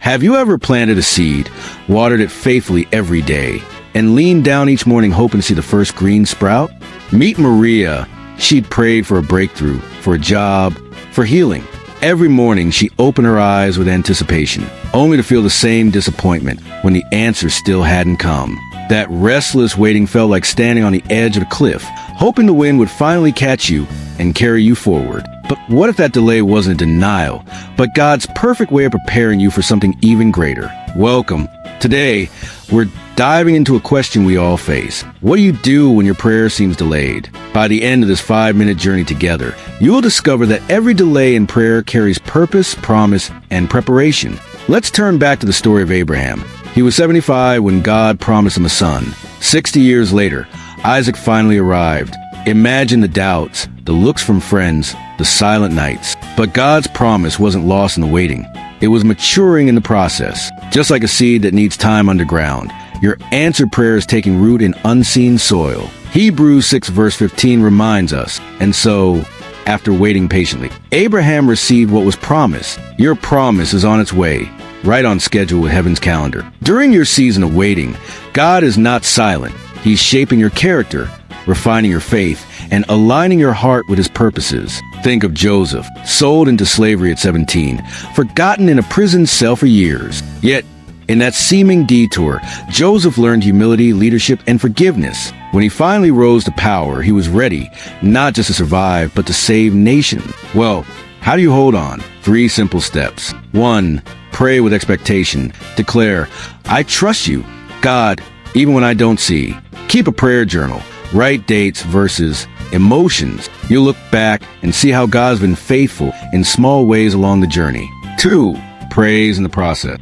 Have you ever planted a seed, watered it faithfully every day, and leaned down each morning hoping to see the first green sprout? Meet Maria. She'd prayed for a breakthrough, for a job, for healing. Every morning, she opened her eyes with anticipation, only to feel the same disappointment when the answer still hadn't come. That restless waiting felt like standing on the edge of a cliff, hoping the wind would finally catch you and carry you forward. But what if that delay wasn't denial, but God's perfect way of preparing you for something even greater? Welcome. Today, we're diving into a question we all face. What do you do when your prayer seems delayed? By the end of this 5-minute journey together, you will discover that every delay in prayer carries purpose, promise, and preparation. Let's turn back to the story of Abraham. He was 75 when God promised him a son. 60 years later, Isaac finally arrived. Imagine the doubts, the looks from friends, the silent nights. But God's promise wasn't lost in the waiting. It was maturing in the process. Just like a seed that needs time underground, your answered prayer is taking root in unseen soil. Hebrews 6 verse 15 reminds us, and so, after waiting patiently, Abraham received what was promised. Your promise is on its way, right on schedule with heaven's calendar. During your season of waiting, God is not silent. He's shaping your character, refining your faith, and aligning your heart with his purposes. Think of Joseph, sold into slavery at 17, forgotten in a prison cell for years. Yet, in that seeming detour, Joseph learned humility, leadership, and forgiveness. When he finally rose to power, he was ready, not just to survive, but to save nations. Well, how do you hold on? 3 simple steps. 1. Pray with expectation. Declare, I trust you, God, even when I don't see. Keep a prayer journal. Write dates, verses, emotions. You'll look back and see how God's been faithful in small ways along the journey. 2. Praise in the process.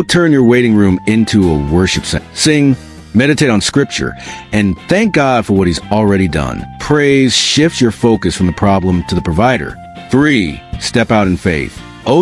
Turn your waiting room into a worship center. Sing, meditate on scripture, and thank God for what he's already done. Praise shifts your focus from the problem to the provider. 3. Step out in faith.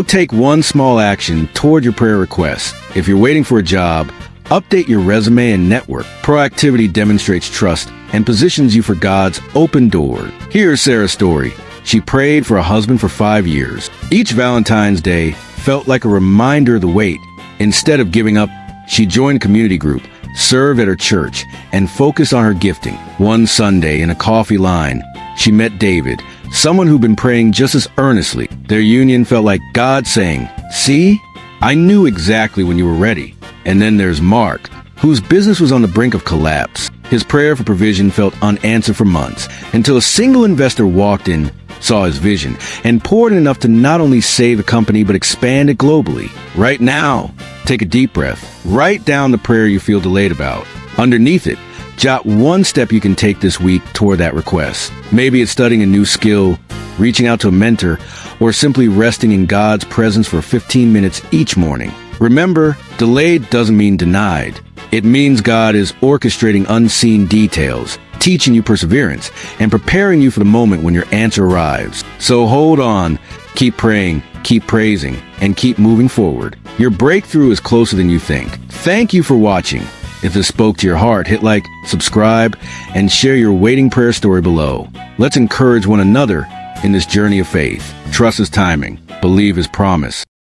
Take one small action toward your prayer request. If you're waiting for a job, update your resume and network. Proactivity demonstrates trust and positions you for God's open door. Here's Sarah's story. She prayed for a husband for 5 years. Each Valentine's Day felt like a reminder of the wait. Instead of giving up, she joined a community group, served at her church, and focused on her gifting. One Sunday, in a coffee line, she met David, someone who'd been praying just as earnestly. Their union felt like God saying, "See, I knew exactly when you were ready." And then there's Mark, whose business was on the brink of collapse. His prayer for provision felt unanswered for months, until a single investor walked in, saw his vision, and poured in enough to not only save the company, but expand it globally. Right now, take a deep breath. Write down the prayer you feel delayed about. Underneath it, jot one step you can take this week toward that request. Maybe it's studying a new skill, reaching out to a mentor, or simply resting in God's presence for 15 minutes each morning. Remember, delayed doesn't mean denied. It means God is orchestrating unseen details, teaching you perseverance, and preparing you for the moment when your answer arrives. So hold on, keep praying, keep praising, and keep moving forward. Your breakthrough is closer than you think. Thank you for watching. If this spoke to your heart, hit like, subscribe, and share your waiting prayer story below. Let's encourage one another in this journey of faith. Trust his timing. Believe his promise.